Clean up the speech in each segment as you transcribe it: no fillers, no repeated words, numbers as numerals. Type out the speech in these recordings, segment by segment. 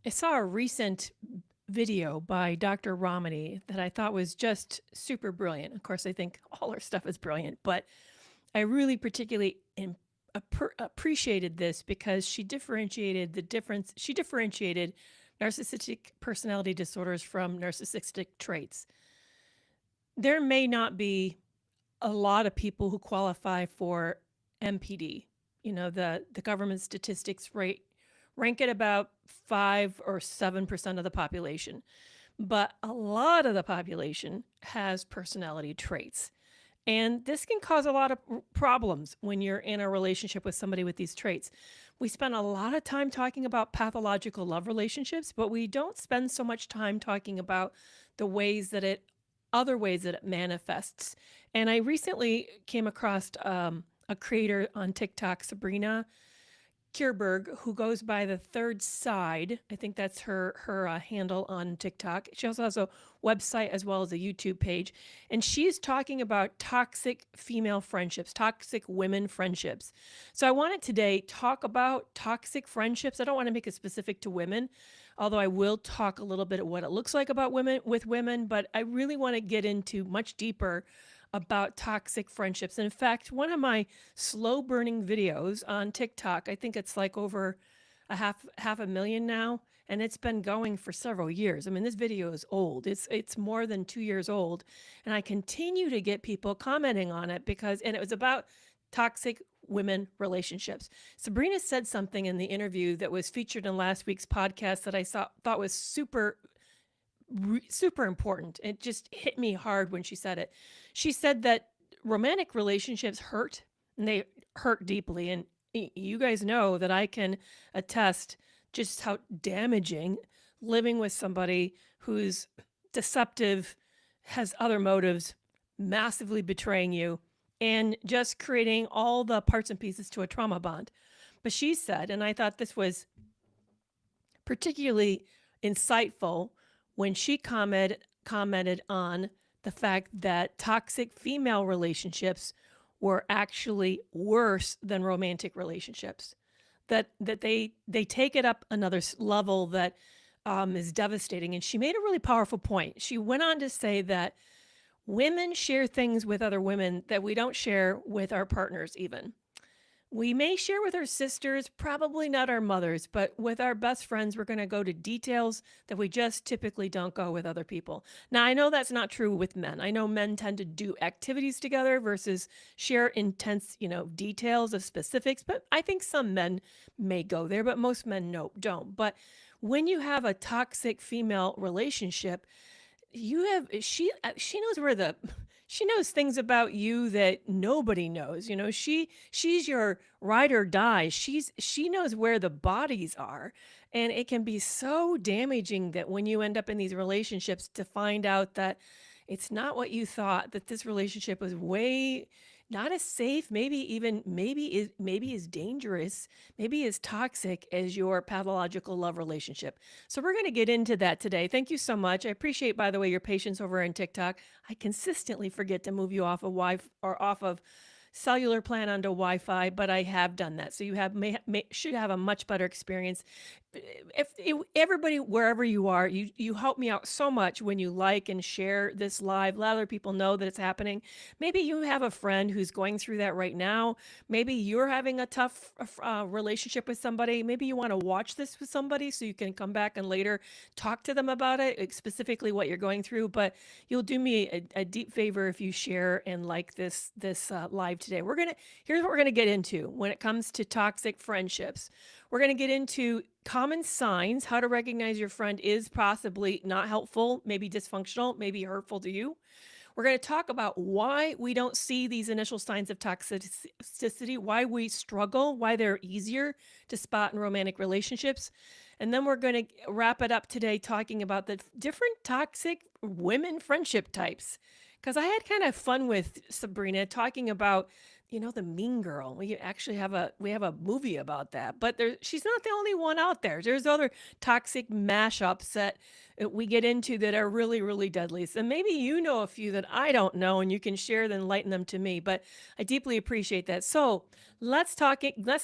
I saw a recent video by Dr. Ramani that I thought was just super brilliant. Of course, I think all her stuff is brilliant, but I really particularly appreciated this because she differentiated the difference. She differentiated narcissistic personality disorders from narcissistic traits. There may not be a lot of people who qualify for MPD. The government statistics rate rank at about 5 or 7% of the population, but a lot of the population has personality traits. And this can cause a lot of problems when you're in a relationship with somebody with these traits. We spend a lot of time talking about pathological love relationships, but we don't spend so much time talking about the other ways that it manifests. And I recently came across a creator on TikTok, Sabrina Kierberg, who goes by the Third Side. I think that's her handle on TikTok. She also has a website as well as a YouTube page. And she's talking about toxic female friendships, toxic women friendships. So I wanted today talk about toxic friendships. I don't want to make it specific to women, although I will talk a little bit of what it looks like about women, but I really want to get into much deeper about toxic friendships. And in fact, one of my slow burning videos on TikTok, I think it's like over a half a million now, and it's been going for several years. I mean, this video is old. It's more than 2 years old, and I continue to get people commenting on it and it was about toxic women relationships. Sabrina said something in the interview that was featured in last week's podcast that I thought was super important. It just hit me hard when she said it. She said that romantic relationships hurt, and they hurt deeply. And you guys know that I can attest just how damaging living with somebody who's deceptive, has other motives, massively betraying you, and just creating all the parts and pieces to a trauma bond. But she said, and I thought this was particularly insightful when she commented on the fact that toxic female relationships were actually worse than romantic relationships. That they take it up another level that is devastating. And she made a really powerful point. She went on to say that women share things with other women that we don't share with our partners even. We may share with our sisters, probably not our mothers, but with our best friends, we're going to go to details that we just typically don't go with other people. Now, I know that's not true with men. I know men tend to do activities together versus share intense, details of specifics, but I think some men may go there, but most men don't. But when you have a toxic female relationship, she knows things about you that nobody knows. She's your ride or die. She knows where the bodies are, and it can be so damaging that when you end up in these relationships to find out that it's not what you thought, that this relationship was way not as safe, maybe as dangerous, maybe as toxic as your pathological love relationship. So we're going to get into that today. Thank you so much. I appreciate, by the way, your patience over on TikTok. I consistently forget to move you off of Wi-Fi or off of cellular plan onto Wi-Fi, but I have done that. So you should have a much better experience. Everybody, wherever you are, you help me out so much when you like and share this live. Let other people know that it's happening. Maybe you have a friend who's going through that right now. Maybe you're having a tough relationship with somebody. Maybe you want to watch this with somebody so you can come back and later talk to them about it, specifically what you're going through. But you'll do me a deep favor if you share and like this live today. Here's what we're gonna get into when it comes to toxic friendships. We're gonna get into common signs, how to recognize your friend is possibly not helpful, maybe dysfunctional, maybe hurtful to you. We're going to talk about why we don't see these initial signs of toxicity, why we struggle, why they're easier to spot in romantic relationships. And then we're going to wrap it up today talking about the different toxic women friendship types. Because I had kind of fun with Sabrina talking about, the mean girl. We have a movie about that, but she's not the only one out there. There's other toxic mashups that we get into that are really, really deadly. So maybe you know a few that I don't know, and you can share them, enlighten them to me. But I deeply appreciate that. So let's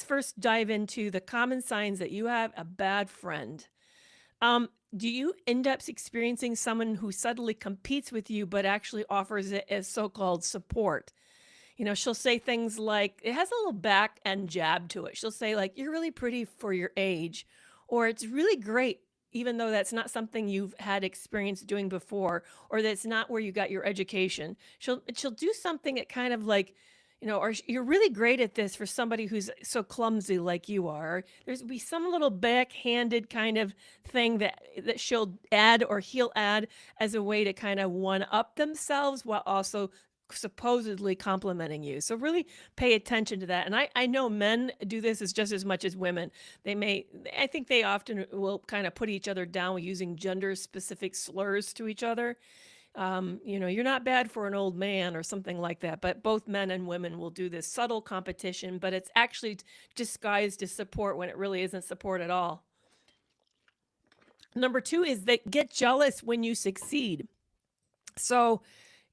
first dive into the common signs that you have a bad friend. Do you end up experiencing someone who subtly competes with you, but actually offers it as so-called support? She'll say things like, it has a little back and jab to it. She'll say, like, you're really pretty for your age, or it's really great, even though that's not something you've had experience doing before, or that's not where you got your education. She'll do something that kind of like, or you're really great at this for somebody who's so clumsy like you are. There's be some little backhanded kind of thing that she'll add or he'll add as a way to kind of one up themselves while also supposedly complimenting you. So really pay attention to that. And I know men do this as just as much as women. I think they often will kind of put each other down using gender specific slurs to each other. You're not bad for an old man or something like that. But both men and women will do this subtle competition, but it's actually disguised as support when it really isn't support at all. Number two is that get jealous when you succeed. So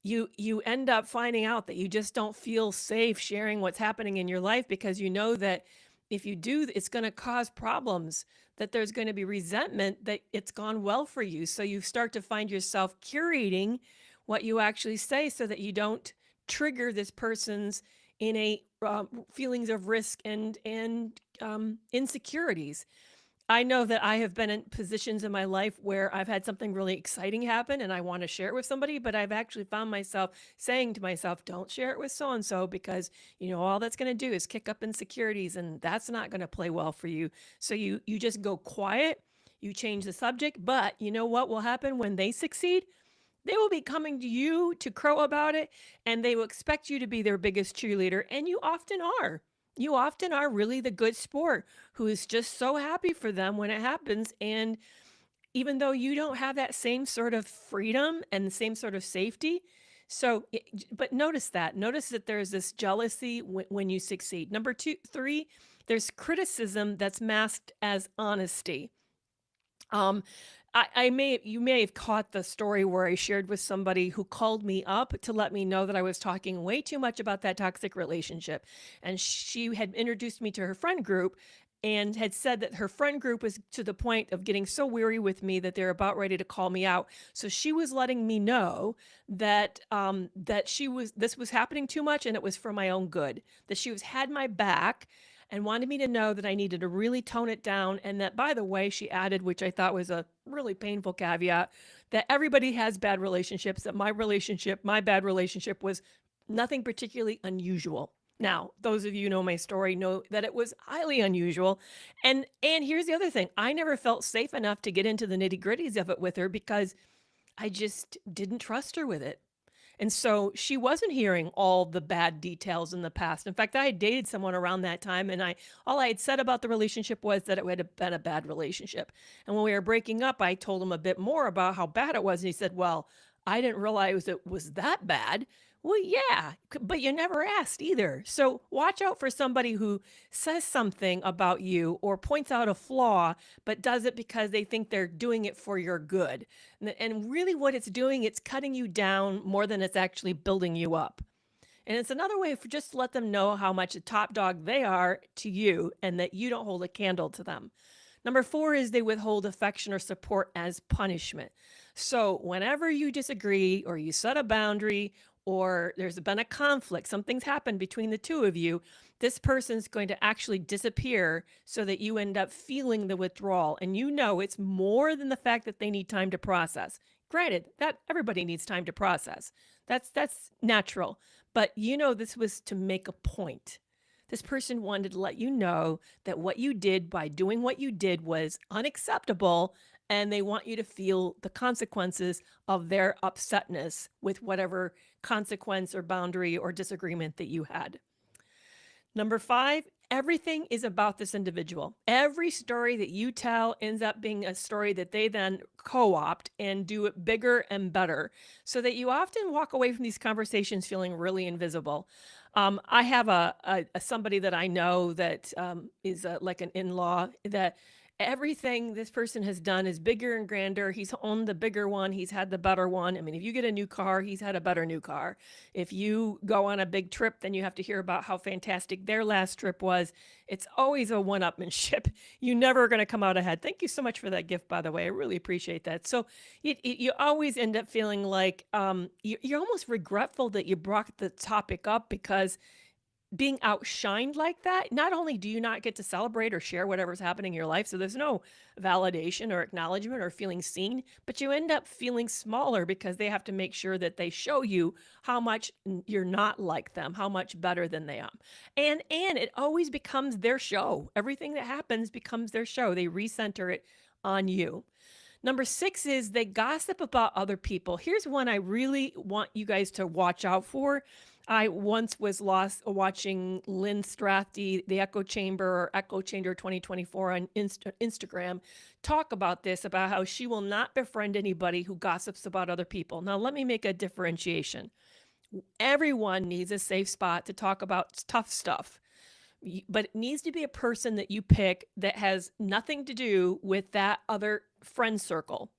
you end up finding out that you just don't feel safe sharing what's happening in your life because you know that if you do, it's going to cause problems, that there's going to be resentment that it's gone well for you. So you start to find yourself curating what you actually say so that you don't trigger this person's innate feelings of risk and insecurities. I know that I have been in positions in my life where I've had something really exciting happen and I want to share it with somebody, but I've actually found myself saying to myself, don't share it with so-and-so because, all that's going to do is kick up insecurities and that's not going to play well for you. So you just go quiet, you change the subject, but you know what will happen when they succeed? They will be coming to you to crow about it and they will expect you to be their biggest cheerleader. And you often are. You often are really the good sport who is just so happy for them when it happens. And even though you don't have that same sort of freedom and the same sort of safety. But notice that there's this jealousy when you succeed. Number three, there's criticism that's masked as honesty. You may have caught the story where I shared with somebody who called me up to let me know that I was talking way too much about that toxic relationship. And she had introduced me to her friend group and had said that her friend group was to the point of getting so weary with me that they're about ready to call me out. So she was letting me know that this was happening too much and it was for my own good, that she had my back and wanted me to know that I needed to really tone it down. And that, by the way, she added, which I thought was a really painful caveat, that everybody has bad relationships, that my bad relationship was nothing particularly unusual. Now, those of you who know my story know that it was highly unusual. And here's the other thing. I never felt safe enough to get into the nitty-gritties of it with her because I just didn't trust her with it. And so she wasn't hearing all the bad details in the past. In fact, I had dated someone around that time and all I had said about the relationship was that it had been a bad relationship. And when we were breaking up, I told him a bit more about how bad it was. And he said, well, I didn't realize it was that bad. Well, yeah, but you never asked either. So watch out for somebody who says something about you or points out a flaw, but does it because they think they're doing it for your good. And really what it's doing, it's cutting you down more than it's actually building you up. And it's another way for just to let them know how much a top dog they are to you and that you don't hold a candle to them. Number four is they withhold affection or support as punishment. So whenever you disagree or you set a boundary or there's been a conflict, something's happened between the two of you, this person's going to actually disappear so that you end up feeling the withdrawal. And it's more than the fact that they need time to process. Granted, that everybody needs time to process. That's natural. But this was to make a point. This person wanted to let you know that what you did by doing what you did was unacceptable, and they want you to feel the consequences of their upsetness with whatever consequence or boundary or disagreement that you had. Number five, everything is about this individual. Every story that you tell ends up being a story that they then co-opt and do it bigger and better, so that you often walk away from these conversations feeling really invisible. I have somebody that I know that is like an in-law that everything this person has done is bigger and grander. He's owned the bigger one. He's had the better one. I mean, if you get a new car, he's had a better new car. If you go on a big trip, then you have to hear about how fantastic their last trip was. It's always a one-upmanship. You're never going to come out ahead. Thank you so much for that gift, by the way. I really appreciate that. So you always end up feeling like you're almost regretful that you brought the topic up, because being outshined like that, not only do you not get to celebrate or share whatever's happening in your life, so there's no validation or acknowledgement or feeling seen, but you end up feeling smaller because they have to make sure that they show you how much you're not like them, how much better than they are. And it always becomes their show. Everything that happens becomes their show. They recenter it on you. Number 6 is they gossip about other people. Here's one I really want you guys to watch out for. I once was lost watching Lynn Strathy, the Echo Chamber or Echo Chamber 2024 on Instagram, talk about this, about how she will not befriend anybody who gossips about other people. Now, let me make a differentiation. Everyone needs a safe spot to talk about tough stuff, but it needs to be a person that you pick that has nothing to do with that other friend circle.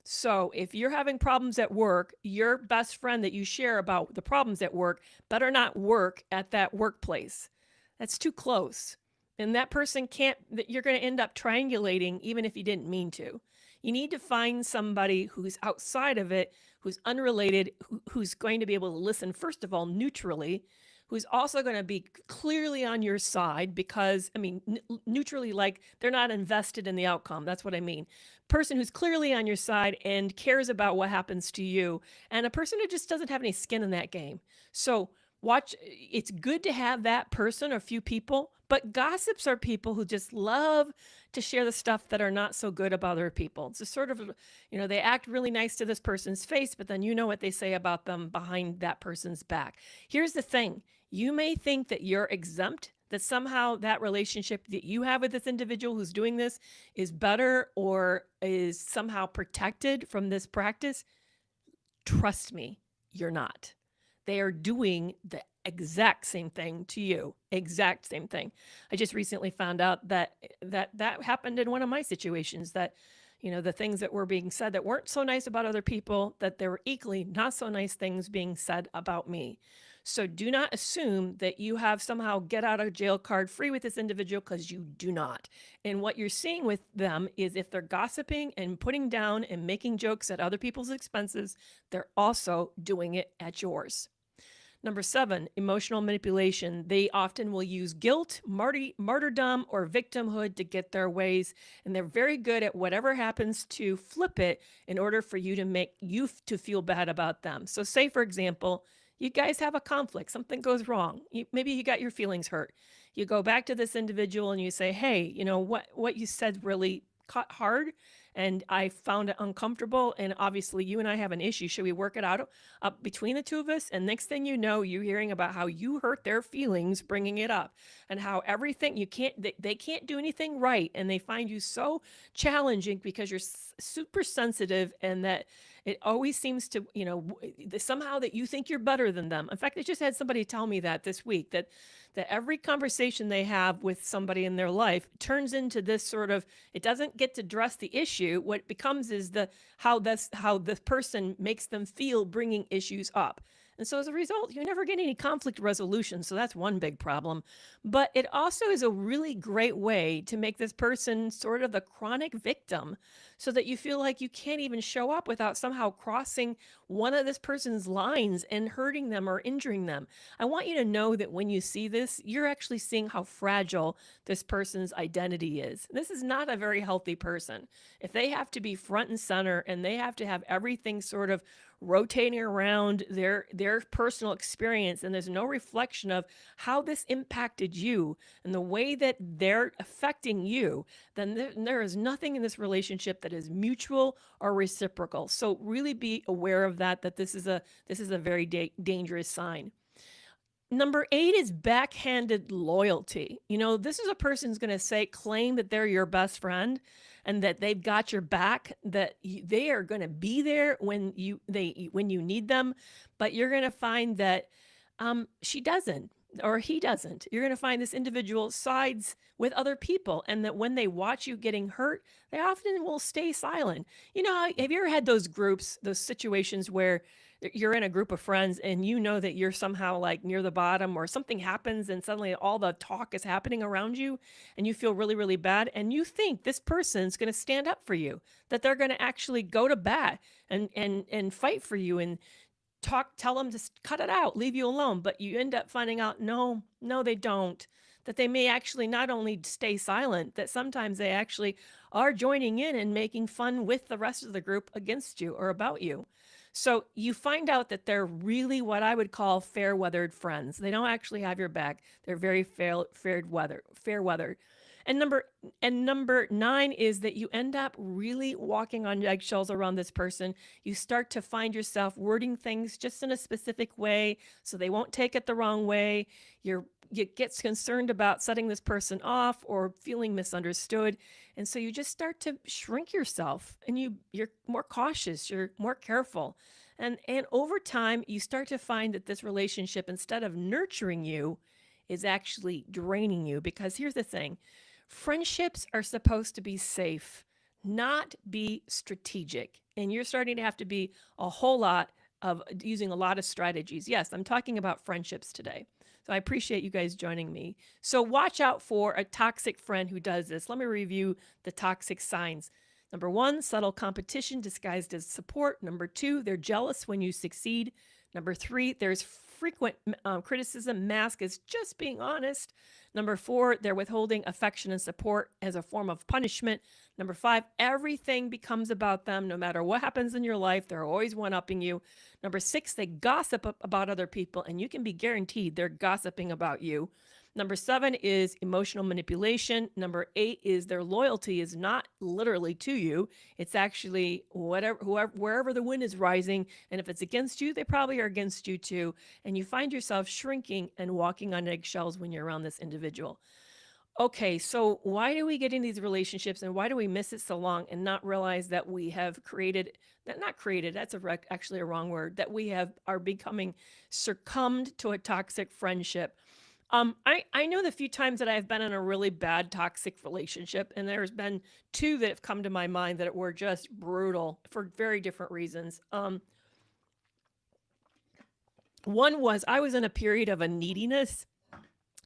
So if you're having problems at work, your best friend that you share about the problems at work better not work at that workplace. That's too close. And that person you're going to end up triangulating even if you didn't mean to. You need to find somebody who's outside of it, who's unrelated, who's going to be able to listen, first of all, neutrally, who's also going to be clearly on your side, because, I mean, neutrally, like they're not invested in the outcome. That's what I mean. Person who's clearly on your side and cares about what happens to you, and a person who just doesn't have any skin in that game. So it's good to have that person or a few people, but gossips are people who just love to share the stuff that are not so good about other people. It's a sort of, they act really nice to this person's face, but then you know what they say about them behind that person's back. Here's the thing. You may think that you're exempt, that somehow that relationship that you have with this individual who's doing this is better or is somehow protected from this practice. Trust me, you're not. They are doing the exact same thing to you. Exact same thing. I just recently found out that happened in one of my situations, that the things that were being said that weren't so nice about other people, that there were equally not so nice things being said about me. So do not assume that you have somehow get out of jail card free with this individual, because you do not. And what you're seeing with them is if they're gossiping and putting down and making jokes at other people's expenses, they're also doing it at yours. Number 7, emotional manipulation. They often will use guilt, martyrdom, or victimhood to get their ways. And they're very good at whatever happens to flip it in order for you to make you to feel bad about them. So say, for example, you guys have a conflict, something goes wrong. Maybe you got your feelings hurt. You go back to this individual and you say, hey, what you said really caught hard and I found it uncomfortable. And obviously you and I have an issue. Should we work it out between the two of us? And next thing you know, you're hearing about how you hurt their feelings, bringing it up, and how everything they can't do anything right. And they find you so challenging because you're super sensitive, and that it always seems to, somehow that you think you're better than them. In fact, I just had somebody tell me that this week, that every conversation they have with somebody in their life turns into this sort of, it doesn't get to address the issue. What it becomes is how the person makes them feel bringing issues up. And so as a result, you never get any conflict resolution. So that's one big problem. But it also is a really great way to make this person sort of the chronic victim, so that you feel like you can't even show up without somehow crossing one of this person's lines and hurting them or injuring them. I want you to know that when you see this, you're actually seeing how fragile this person's identity is. This is not a very healthy person. If they have to be front and center and they have to have everything sort of rotating around their personal experience, and there's no reflection of how this impacted you and the way that they're affecting you, then there is nothing in this relationship that is mutual or reciprocal. So really be aware of that this is a very dangerous sign. Number 8 is backhanded loyalty. This is a person's going to claim that they're your best friend and that they've got your back, that they are going to be there when you need them, but you're going to find that she doesn't. or he doesn't. You're going to find this individual sides with other people, and that when they watch you getting hurt, they often will stay silent. You know, have you ever had those groups, those situations where you're in a group of friends and you know that you're somehow like near the bottom, or something happens and suddenly all the talk is happening around you and you feel really, really bad, and you think this person's going to stand up for you, that they're going to actually go to bat and fight for you and tell them to cut it out, leave you alone. But you end up finding out, no, they don't. That they may actually not only stay silent, that sometimes they actually are joining in and making fun with the rest of the group against you or about you. So you find out that they're really what I would call fair-weathered friends. They don't actually have your back. They're very fair-weathered. And number 9 is that you end up really walking on eggshells around this person. You start to find yourself wording things just in a specific way so they won't take it the wrong way. You get concerned about setting this person off or feeling misunderstood. And so you just start to shrink yourself, and you're more cautious, you're more careful. And over time, you start to find that this relationship, instead of nurturing you, is actually draining you. Because here's the thing. Friendships are supposed to be safe, not be strategic. And you're starting to have to be a whole lot of using a lot of strategies. Yes, I'm talking about friendships today. So I appreciate you guys joining me. So watch out for a toxic friend who does this. Let me review the toxic signs. Number 1, subtle competition disguised as support. Number 2, they're jealous when you succeed. Number 3, there's frequent criticism masked as just being honest. Number 4, they're withholding affection and support as a form of punishment. Number 5, everything becomes about them. No matter what happens in your life, they're always one-upping you. Number 6, they gossip about other people, and you can be guaranteed they're gossiping about you. Number 7 is emotional manipulation. Number 8 is their loyalty is not literally to you. It's actually wherever the wind is rising. And if it's against you, they probably are against you too. And you find yourself shrinking and walking on eggshells when you're around this individual. Okay, so why do we get in these relationships, and why do we miss it so long and not realize that we have that's actually a wrong word, that we are becoming succumbed to a toxic friendship? I know the few times that I've been in a really bad toxic relationship, and there's been 2 that have come to my mind that were just brutal for very different reasons. One was I was in a period of a neediness.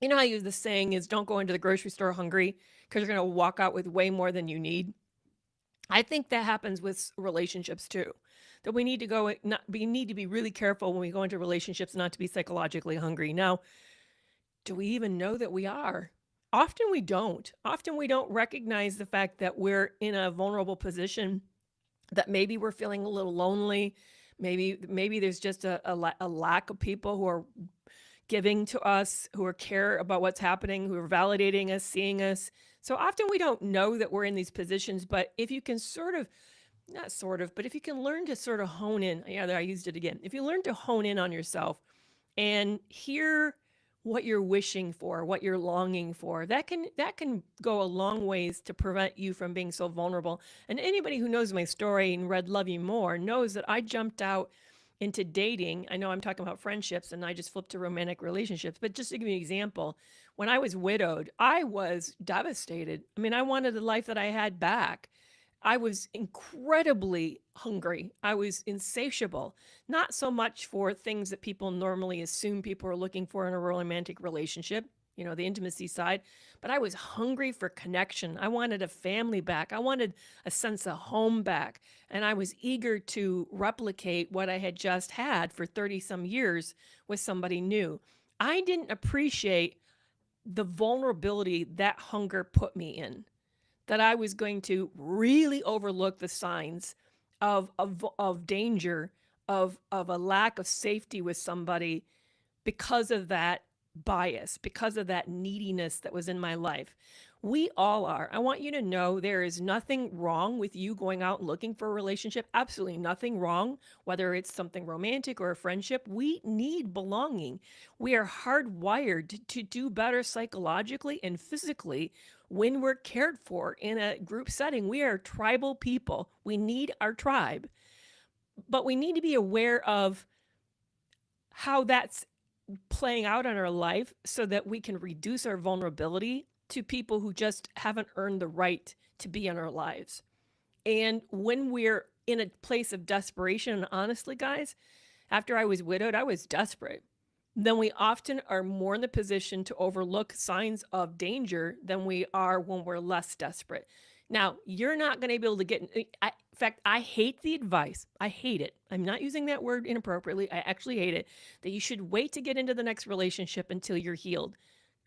You know how the saying is, don't go into the grocery store hungry, because you're going to walk out with way more than you need. I think that happens with relationships too. That we need to be really careful when we go into relationships not to be psychologically hungry. Now, do we even know that we are? Often we don't. Often we don't recognize the fact that we're in a vulnerable position, that maybe we're feeling a little lonely. Maybe there's just a lack of people who are giving to us, who care about what's happening, who are validating us, seeing us. So often we don't know that we're in these positions, but if you can if you can learn to sort of hone in, I used it again. If you learn to hone in on yourself and hear what you're wishing for, what you're longing for, that can go a long ways to prevent you from being so vulnerable. And anybody who knows my story and read Love You More knows that I jumped out into dating. I know I'm talking about friendships and I just flipped to romantic relationships, but just to give you an example, when I was widowed, I was devastated. I mean, I wanted the life that I had back. I was incredibly hungry. I was insatiable, not so much for things that people normally assume people are looking for in a romantic relationship, the intimacy side, but I was hungry for connection. I wanted a family back. I wanted a sense of home back. And I was eager to replicate what I had just had for 30 some years with somebody new. I didn't appreciate the vulnerability that hunger put me in, that I was going to really overlook the signs of danger, of a lack of safety with somebody because of that bias, because of that neediness that was in my life. We all are. I want you to know there is nothing wrong with you going out and looking for a relationship. Absolutely nothing wrong, whether it's something romantic or a friendship. We need belonging. We are hardwired to do better psychologically and physically when we're cared for in a group setting. We are tribal people. We need our tribe. But we need to be aware of how that's playing out in our life so that we can reduce our vulnerability to people who just haven't earned the right to be in our lives. And when we're in a place of desperation, and honestly, guys, after I was widowed, I was desperate. Then we often are more in the position to overlook signs of danger than we are when we're less desperate. Now, you're not going to be able to get, in fact, I hate the advice. I hate it. I'm not using that word inappropriately. I actually hate it, that you should wait to get into the next relationship until you're healed.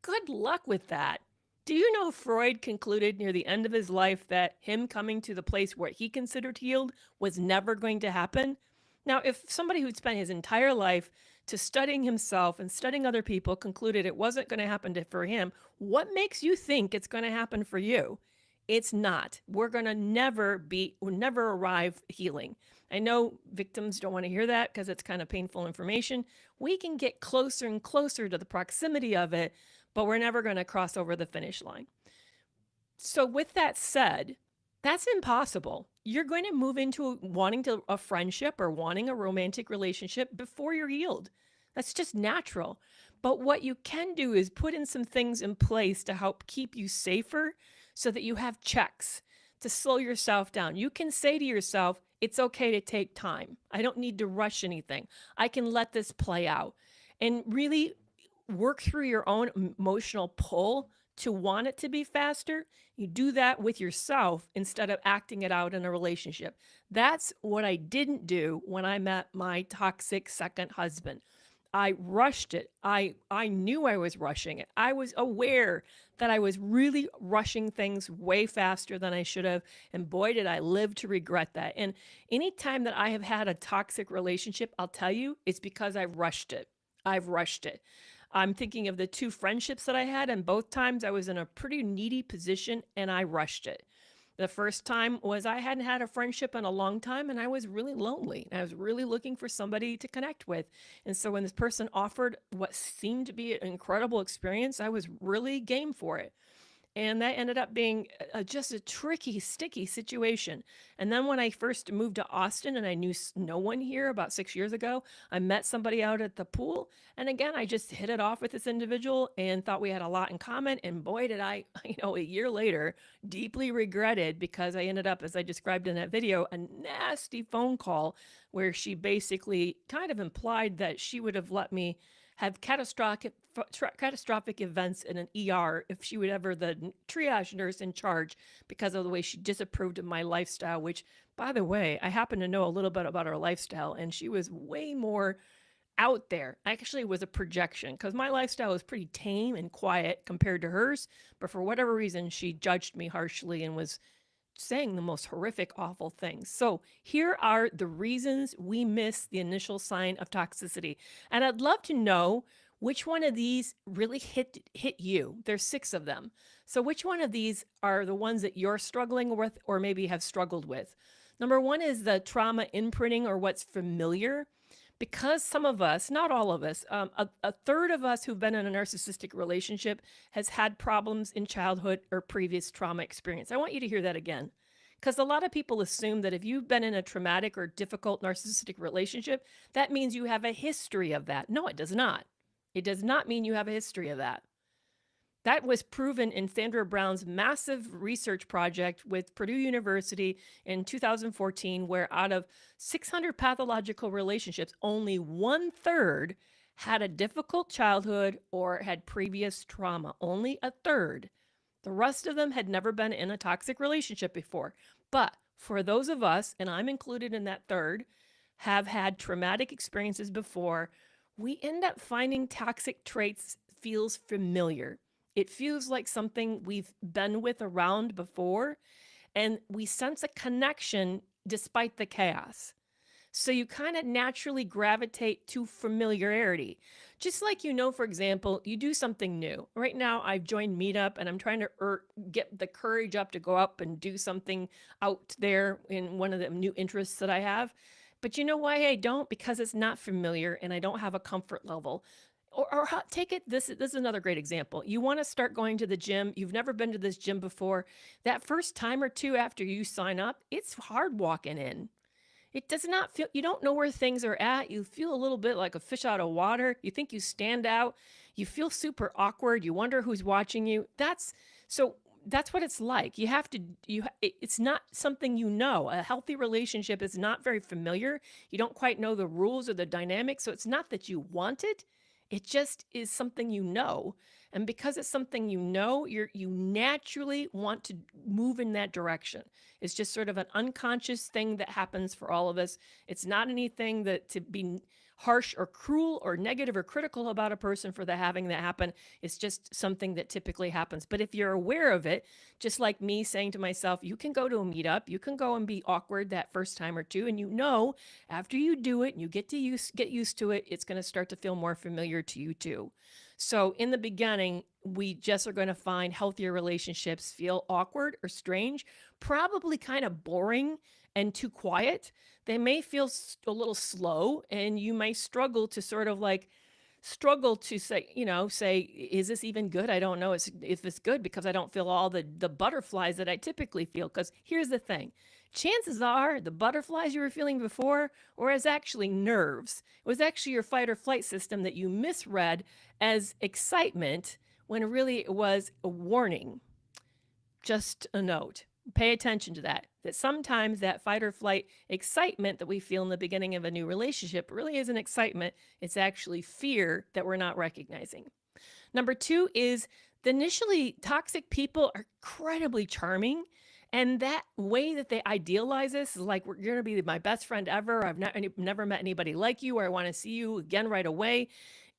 Good luck with that. Do you know Freud concluded near the end of his life that him coming to the place where he considered healed was never going to happen? Now, if somebody who'd spent his entire life to studying himself and studying other people concluded it wasn't going to happen for him, what makes you think it's going to happen for you? It's not. We're going to we'll never arrive healing. I know victims don't want to hear that because it's kind of painful information. We can get closer and closer to the proximity of it, but we're never going to cross over the finish line. So with that said, that's impossible. You're going to move into wanting a friendship or wanting a romantic relationship before you're healed. That's just natural. But what you can do is put in some things in place to help keep you safer so that you have checks to slow yourself down. You can say to yourself, it's okay to take time. I don't need to rush anything. I can let this play out and really work through your own emotional pull to want it to be faster. You do that with yourself instead of acting it out in a relationship. That's what I didn't do when I met my toxic second husband. I rushed it. I knew I was rushing it. I was aware that I was really rushing things way faster than I should have. And boy, did I live to regret that. And anytime that I have had a toxic relationship, I'll tell you, it's because I've rushed it. I've rushed it. I'm thinking of the 2 friendships that I had, and both times I was in a pretty needy position and I rushed it. The first time was I hadn't had a friendship in a long time and I was really lonely. I was really looking for somebody to connect with. And so when this person offered what seemed to be an incredible experience, I was really game for it. And that ended up being just a tricky, sticky situation. And then when I first moved to Austin and I knew no one here about 6 years ago, I met somebody out at the pool. And again, I just hit it off with this individual and thought we had a lot in common. And boy, did I, a year later, deeply regretted because I ended up, as I described in that video, a nasty phone call where she basically kind of implied that she would have let me have catastrophic events in an ER if she would ever the triage nurse in charge because of the way she disapproved of my lifestyle, which, by the way, I happen to know a little bit about her lifestyle, and she was way more out there. Actually, it was a projection because my lifestyle was pretty tame and quiet compared to hers, but for whatever reason, she judged me harshly and was saying the most horrific, awful things. So here are the reasons we miss the initial sign of toxicity. And I'd love to know which one of these really hit you. There's 6 of them. So which one of these are the ones that you're struggling with or maybe have struggled with? Number 1 is the trauma imprinting or what's familiar. Because some of us, not all of us, a third of us who've been in a narcissistic relationship has had problems in childhood or previous trauma experience. I want you to hear that again. Because a lot of people assume that if you've been in a traumatic or difficult narcissistic relationship, that means you have a history of that. No, it does not. It does not mean you have a history of that. That was proven in Sandra Brown's massive research project with Purdue University in 2014, where out of 600 pathological relationships, only 1/3 had a difficult childhood or had previous trauma. Only 1/3. The rest of them had never been in a toxic relationship before. But for those of us, and I'm included in that third, have had traumatic experiences before, we end up finding toxic traits feels familiar. It feels like something we've been with around before, and we sense a connection despite the chaos. So you kind of naturally gravitate to familiarity. Just like, for example, you do something new. Right now, I've joined Meetup and I'm trying to get the courage up to go up and do something out there in one of the new interests that I have. But you know why I don't? Because it's not familiar and I don't have a comfort level. Or take it, this is another great example. You want to start going to the gym. You've never been to this gym before. That first time or two after you sign up, it's hard walking in. It does not feel, you don't know where things are at. You feel a little bit like a fish out of water. You think you stand out. You feel super awkward. You wonder who's watching you. So that's what it's like. You have to, it's not something you know. A healthy relationship is not very familiar. You don't quite know the rules or the dynamics. So it's not that you want it. It just is something you know. And because it's something you know, you naturally want to move in that direction. It's just sort of an unconscious thing that happens for all of us. It's not anything that to be harsh or cruel or negative or critical about a person for the having that happen. It's just something that typically happens. But if you're aware of it, just like me saying to myself, you can go to a meetup, you can go and be awkward that first time or two, and you know after you do it and you get used to it, it's going to start to feel more familiar to you too. So in the beginning, we just are going to find healthier relationships feel awkward or strange, probably kind of boring and too quiet. They may feel a little slow, and you may struggle to sort of like struggle to say, is this even good? I don't know if it's good because I don't feel all the butterflies that I typically feel. Because here's the thing. Chances are the butterflies you were feeling before was actually nerves. It was actually your fight or flight system that you misread as excitement when really it was a warning. Just a note. Pay attention to that sometimes that fight or flight excitement that we feel in the beginning of a new relationship really isn't excitement. It's actually fear that we're not recognizing. Number 2 is initially toxic people are incredibly charming. And that way that they idealize us is like, you're going to be my best friend ever. I've never met anybody like you, or I want to see you again right away.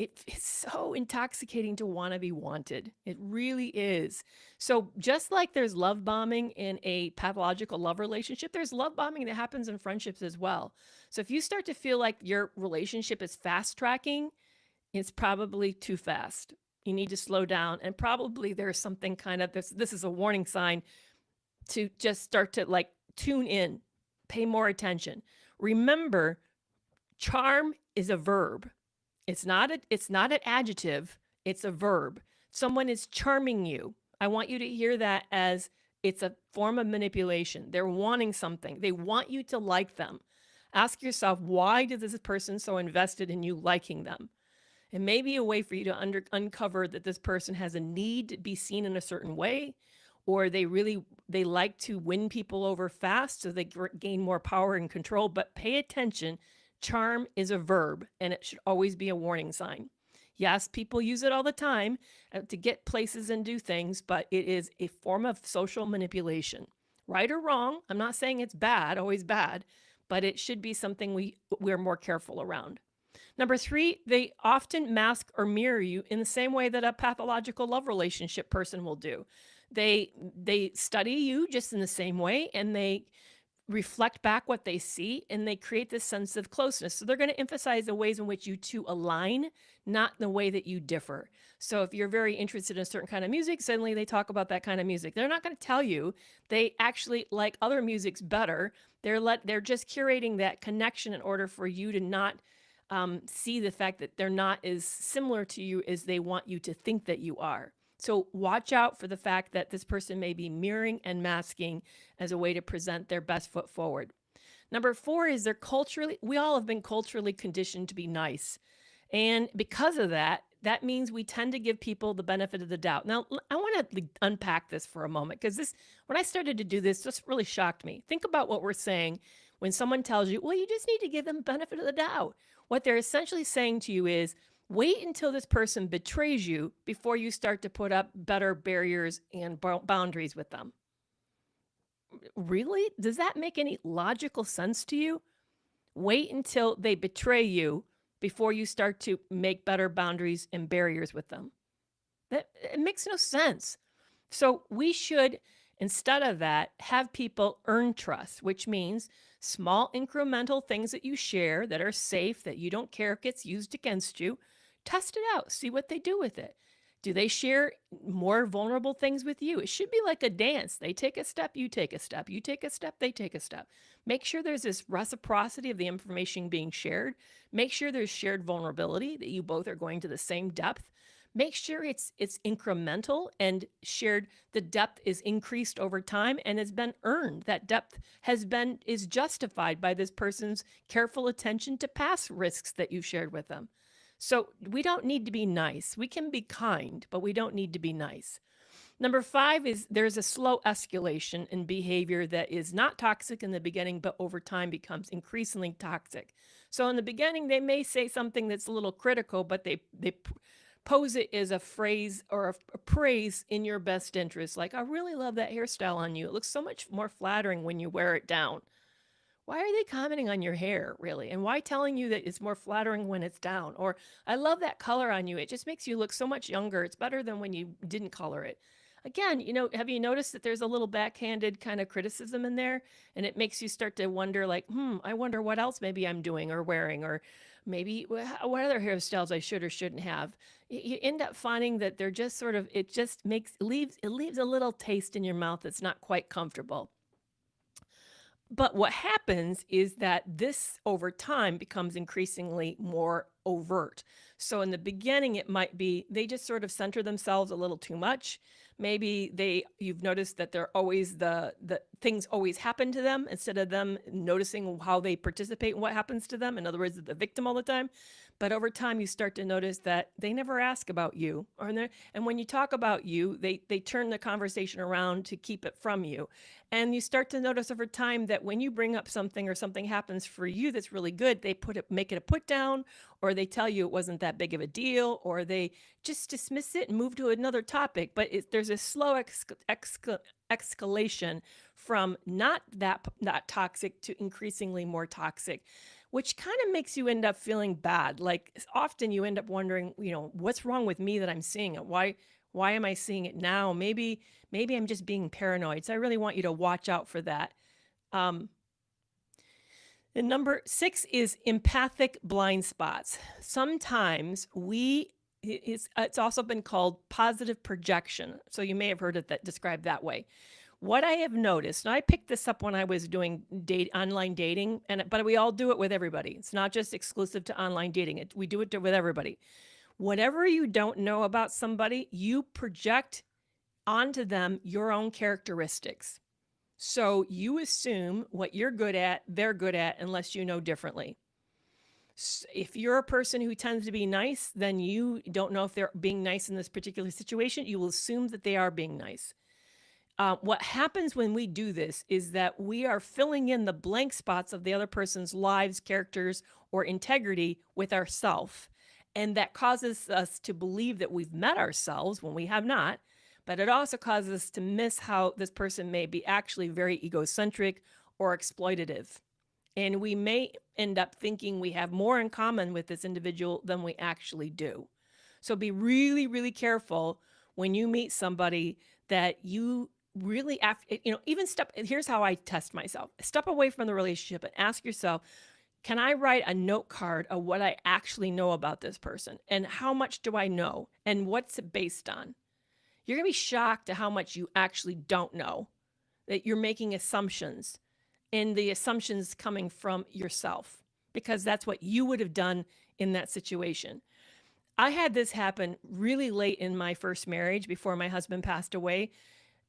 It's so intoxicating to want to be wanted. It really is. So just like there's love bombing in a pathological love relationship, there's love bombing that happens in friendships as well. So if you start to feel like your relationship is fast tracking, it's probably too fast. You need to slow down, and probably there's something kind of this is a warning sign to just start to like tune in, pay more attention. Remember, charm is a verb. It's not an adjective, it's a verb. Someone is charming you. I want you to hear that as it's a form of manipulation. They're wanting something. They want you to like them. Ask yourself, why is this person so invested in you liking them? It may be a way for you to uncover that this person has a need to be seen in a certain way, or they like to win people over fast so they gain more power and control. But pay attention. Charm is a verb, and it should always be a warning sign. Yes, people use it all the time to get places and do things, but it is a form of social manipulation. Right or wrong, I'm not saying it's bad, always bad, but it should be something we're more careful around. Number 3, they often mask or mirror you in the same way that a pathological love relationship person will do. They study you just in the same way, and they reflect back what they see, and they create this sense of closeness. So they're going to emphasize the ways in which you two align, not the way that you differ. So if you're very interested in a certain kind of music, suddenly they talk about that kind of music. They're not going to tell you they actually like other musics better. They're just curating that connection in order for you to not see the fact that they're not as similar to you as they want you to think that you are. So watch out for the fact that this person may be mirroring and masking as a way to present their best foot forward. Number 4 is we all have been culturally conditioned to be nice. And because of that means we tend to give people the benefit of the doubt. Now, I want to unpack this for a moment, because when I started to do this really shocked me. Think about what we're saying when someone tells you, well, you just need to give them the benefit of the doubt. What they're essentially saying to you is, wait until this person betrays you before you start to put up better barriers and boundaries with them. Really? Does that make any logical sense to you? Wait until they betray you before you start to make better boundaries and barriers with them. It makes no sense. So we should, instead of that, have people earn trust, which means small incremental things that you share that are safe, that you don't care if gets used against you. Test it out. See what they do with it. Do they share more vulnerable things with you? It should be like a dance. They take a step, you take a step. You take a step, they take a step. Make sure there's this reciprocity of the information being shared. Make sure there's shared vulnerability, that you both are going to the same depth. Make sure it's incremental and shared. The depth is increased over time and has been earned. That depth is justified by this person's careful attention to past risks that you shared with them. So we don't need to be nice. We can be kind, but we don't need to be nice. Number 5 is there's a slow escalation in behavior that is not toxic in the beginning, but over time becomes increasingly toxic. So in the beginning, they may say something that's a little critical, but they pose it as a phrase or a praise in your best interest. Like, I really love that hairstyle on you. It looks so much more flattering when you wear it down. Why are they commenting on your hair, really? And why telling you that it's more flattering when it's down? Or, I love that color on you. It just makes you look so much younger. It's better than when you didn't color it. Again, have you noticed that there's a little backhanded kind of criticism in there? And it makes you start to wonder, like, I wonder what else maybe I'm doing or wearing, or maybe what other hairstyles I should or shouldn't have. You end up finding that they're just sort of, it leaves a little taste in your mouth that's not quite comfortable. But what happens is that this over time becomes increasingly more overt. So in the beginning, it might be they just sort of center themselves a little too much. Maybe you've noticed that they're always the things always happen to them instead of them noticing how they participate in what happens to them. In other words, the victim all the time. But over time, you start to notice that they never ask about you, and when you talk about you, they turn the conversation around to keep it from you. And you start to notice over time that when you bring up something or something happens for you that's really good, they make it a put down, or they tell you it wasn't that big of a deal, or they just dismiss it and move to another topic. But there's a slow escalation from not toxic to increasingly more toxic, which kind of makes you end up feeling bad. Like, often you end up wondering, what's wrong with me that I'm seeing it? Why am I seeing it now? Maybe I'm just being paranoid. So I really want you to watch out for that. And number 6 is empathic blind spots. Sometimes it's also been called positive projection. So you may have heard it described that way. What I have noticed, and I picked this up when I was doing online dating, but we all do it with everybody. It's not just exclusive to online dating. We do it with everybody. Whatever you don't know about somebody, you project onto them your own characteristics. So you assume what you're good at, they're good at, unless you know differently. If you're a person who tends to be nice, then you don't know if they're being nice in this particular situation. You will assume that they are being nice. What happens when we do this is that we are filling in the blank spots of the other person's lives, characters, or integrity with ourself. And that causes us to believe that we've met ourselves when we have not. But it also causes us to miss how this person may be actually very egocentric or exploitative. And we may end up thinking we have more in common with this individual than we actually do. So be really, really careful when you meet somebody that you really, here's how I test myself. Step away from the relationship and ask yourself, can I write a note card of what I actually know about this person? And how much do I know? And what's it based on? You're going to be shocked at how much you actually don't know, that you're making assumptions, and the assumptions coming from yourself, because that's what you would have done in that situation. I had this happen really late in my first marriage before my husband passed away,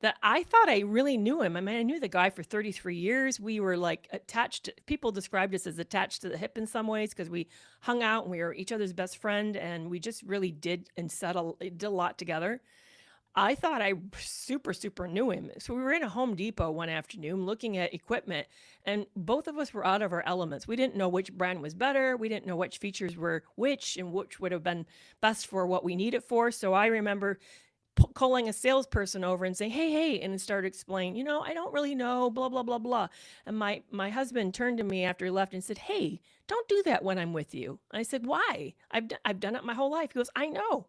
that I thought I really knew him. I mean, I knew the guy for 33 years. We were like attached. People described us as attached to the hip in some ways because we hung out and we were each other's best friend, and we just really did did a lot together. I thought I super, super knew him. So we were in a Home Depot one afternoon looking at equipment, and both of us were out of our elements. We didn't know which brand was better. We didn't know which features were which and which would have been best for what we need it for. So I remember calling a salesperson over and saying, hey, and started explaining, I don't really know, blah, blah, blah, blah. And my husband turned to me after he left and said, hey, don't do that when I'm with you. I said, why? I've done it my whole life. He goes, I know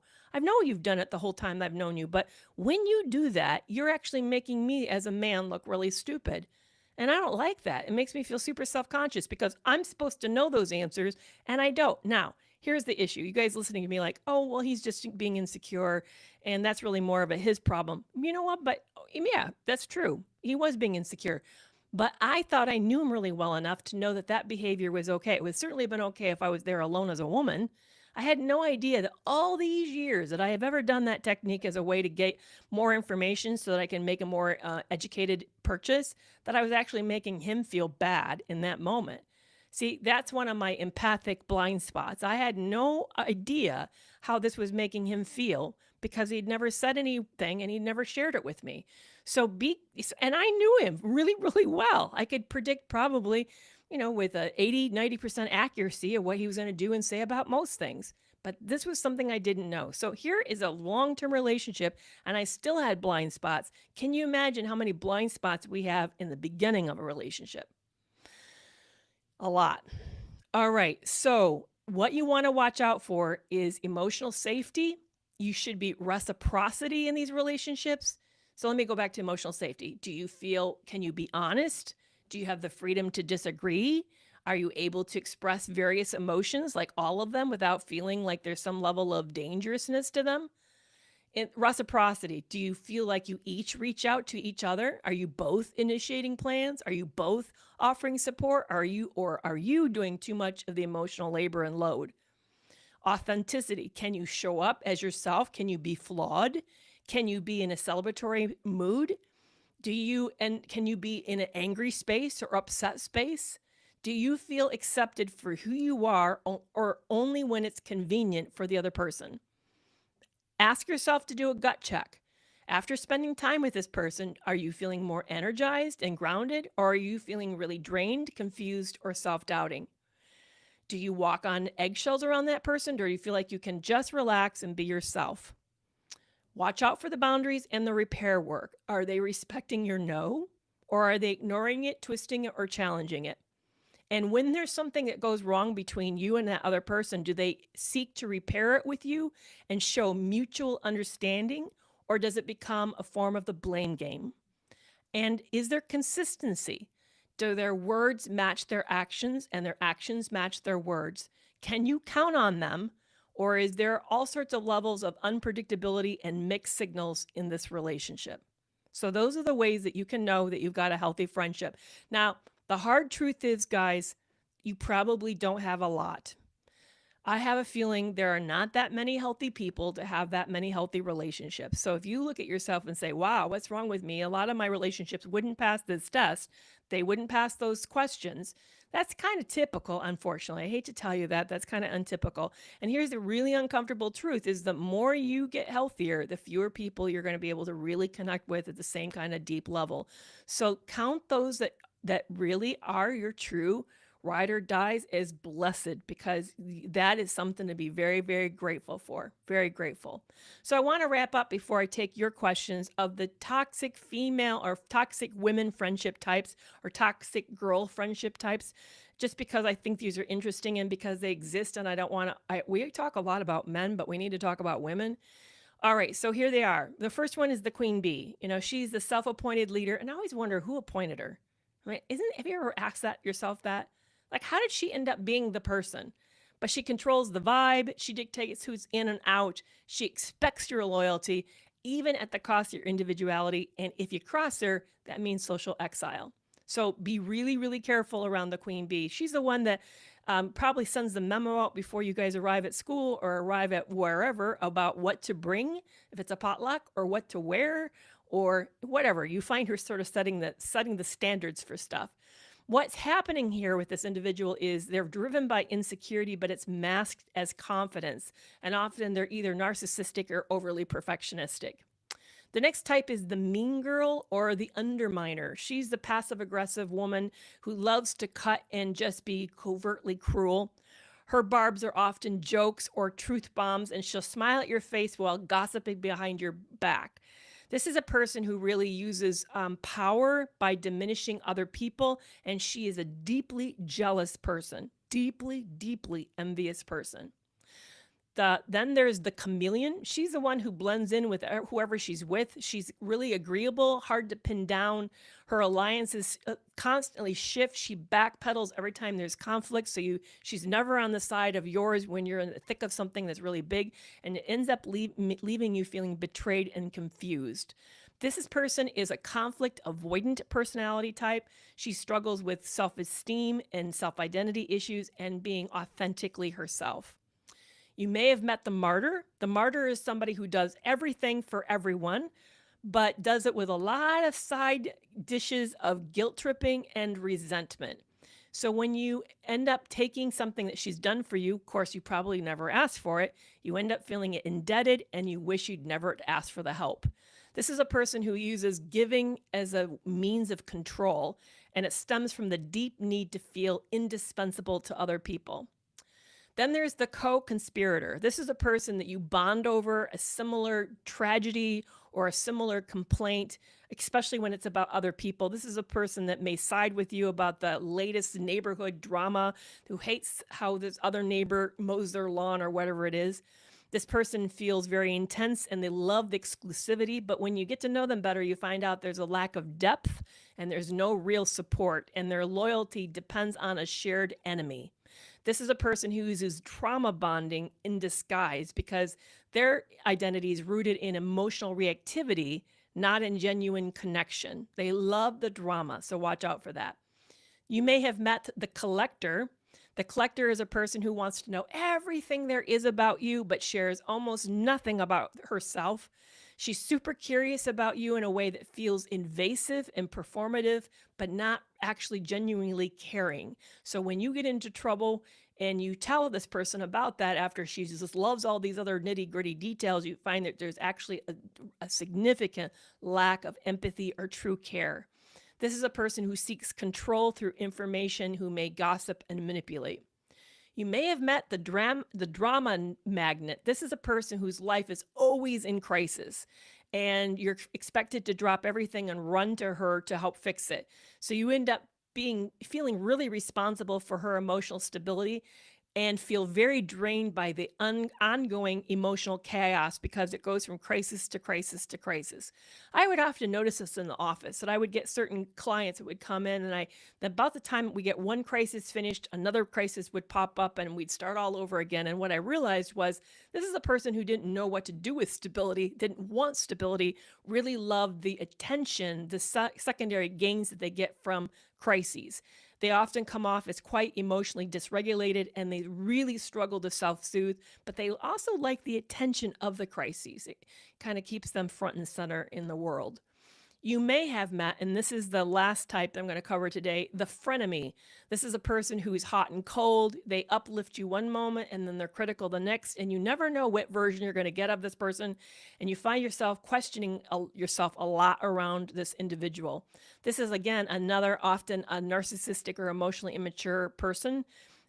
you've done it the whole time I've known you. But when you do that, you're actually making me as a man look really stupid. And I don't like that. It makes me feel super self-conscious because I'm supposed to know those answers and I don't. Now, here's the issue. You guys listening to me like, oh, well, he's just being insecure and that's really more of his problem. You know what? But yeah, that's true. He was being insecure. But I thought I knew him really well enough to know that behavior was okay. It would certainly have been okay if I was there alone as a woman. I had no idea that all these years that I have ever done that technique as a way to get more information so that I can make a more educated purchase, that I was actually making him feel bad in that moment. See, that's one of my empathic blind spots. I had no idea how this was making him feel because he'd never said anything and he'd never shared it with me. And I knew him really, really well. I could predict probably, with a 80, 90% accuracy of what he was going to do and say about most things. But this was something I didn't know. So here is a long-term relationship and I still had blind spots. Can you imagine how many blind spots we have in the beginning of a relationship? A lot. All right. So what you want to watch out for is emotional safety. You should be reciprocity in these relationships. So let me go back to emotional safety. Can you be honest? Do you have the freedom to disagree? Are you able to express various emotions, like all of them, without feeling like there's some level of dangerousness to them? In reciprocity, do you feel like you each reach out to each other? Are you both initiating plans? Are you both offering support? Are you doing too much of the emotional labor and load? Authenticity, can you show up as yourself? Can you be flawed? Can you be in a celebratory mood? Can you be in an angry space or upset space? Do you feel accepted for who you are or only when it's convenient for the other person? Ask yourself to do a gut check. After spending time with this person, are you feeling more energized and grounded, or are you feeling really drained, confused, or self-doubting? Do you walk on eggshells around that person, or do you feel like you can just relax and be yourself? Watch out for the boundaries and the repair work. Are they respecting your no, or are they ignoring it, twisting it, or challenging it? And when there's something that goes wrong between you and that other person, do they seek to repair it with you and show mutual understanding, or does it become a form of the blame game? And is there consistency? Do their words match their actions and their actions match their words? Can you count on them, or is there all sorts of levels of unpredictability and mixed signals in this relationship? So those are the ways that you can know that you've got a healthy friendship. Now, the hard truth is, guys, you probably don't have a lot. I have a feeling there are not that many healthy people to have that many healthy relationships. So if you look at yourself and say, wow, what's wrong with me? A lot of my relationships wouldn't pass this test. They wouldn't pass those questions. That's kind of typical, unfortunately. I hate to tell you that. That's kind of untypical. And here's the really uncomfortable truth is the more you get healthier, the fewer people you're going to be able to really connect with at the same kind of deep level. So count those that really are your true ride or dies as blessed, because that is something to be very, very grateful for. Very grateful. So I want to wrap up before I take your questions of the toxic female or toxic women friendship types or toxic girl friendship types, just because I think these are interesting and because they exist. And I don't want to, we talk a lot about men, but we need to talk about women. All right, so here they are. The first one is the queen bee. She's the self-appointed leader. And I always wonder who appointed her. I mean, have you ever asked yourself that? Like, how did she end up being the person? But she controls the vibe. She dictates who's in and out. She expects your loyalty, even at the cost of your individuality. And if you cross her, that means social exile. So be really, really careful around the queen bee. She's the one that probably sends the memo out before you guys arrive at school or arrive at wherever about what to bring, if it's a potluck, or what to wear, or whatever. You find her sort of setting the standards for stuff. What's happening here with this individual is they're driven by insecurity, but it's masked as confidence. And often they're either narcissistic or overly perfectionistic. The next type is the mean girl or the underminer. She's the passive aggressive woman who loves to cut and just be covertly cruel. Her barbs are often jokes or truth bombs, and she'll smile at your face while gossiping behind your back. This is a person who really uses power by diminishing other people, and she is a deeply jealous person, deeply, deeply envious person. Then there's the chameleon. She's the one who blends in with whoever she's with. She's really agreeable, hard to pin down. Her alliances constantly shift. She backpedals every time there's conflict. So she's never on the side of yours when you're in the thick of something that's really big, and it ends up leaving you feeling betrayed and confused. This person is a conflict avoidant personality type. She struggles with self-esteem and self-identity issues and being authentically herself. You may have met the martyr. The martyr is somebody who does everything for everyone, but does it with a lot of side dishes of guilt tripping and resentment. So when you end up taking something that she's done for you, of course, you probably never asked for it, you end up feeling indebted and you wish you'd never asked for the help. This is a person who uses giving as a means of control, and it stems from the deep need to feel indispensable to other people. Then there's the co-conspirator. This is a person that you bond over a similar tragedy or a similar complaint, especially when it's about other people. This is a person that may side with you about the latest neighborhood drama, who hates how this other neighbor mows their lawn or whatever it is. This person feels very intense and they love the exclusivity, but when you get to know them better, you find out there's a lack of depth and there's no real support, and their loyalty depends on a shared enemy. This is a person who uses trauma bonding in disguise because their identity is rooted in emotional reactivity, not in genuine connection. They love the drama, so watch out for that. You may have met the collector. The collector is a person who wants to know everything there is about you, but shares almost nothing about herself. She's super curious about you in a way that feels invasive and performative, but not actually genuinely caring. So when you get into trouble and you tell this person about that after she just loves all these other nitty gritty details, you find that there's actually a significant lack of empathy or true care. This is a person who seeks control through information, who may gossip and manipulate. You may have met the drama magnet. This is a person whose life is always in crisis, and you're expected to drop everything and run to her to help fix it. So you end up feeling really responsible for her emotional stability and feel very drained by the ongoing emotional chaos because it goes from crisis to crisis to crisis. I would often notice this in the office, that I would get certain clients that would come in, and about the time we get one crisis finished, another crisis would pop up and we'd start all over again. And what I realized was this is a person who didn't know what to do with stability, didn't want stability, really loved the attention, the secondary gains that they get from crises. They often come off as quite emotionally dysregulated, and they really struggle to self-soothe, but they also like the attention of the crises. It kind of keeps them front and center in the world. You may have met, and this is the last type that I'm going to cover today, the frenemy. This is a person who is hot and cold. They uplift you one moment and then they're critical the next, and you never know what version you're going to get of this person, and you find yourself questioning yourself a lot around this individual. This is, again, another often a narcissistic or emotionally immature person,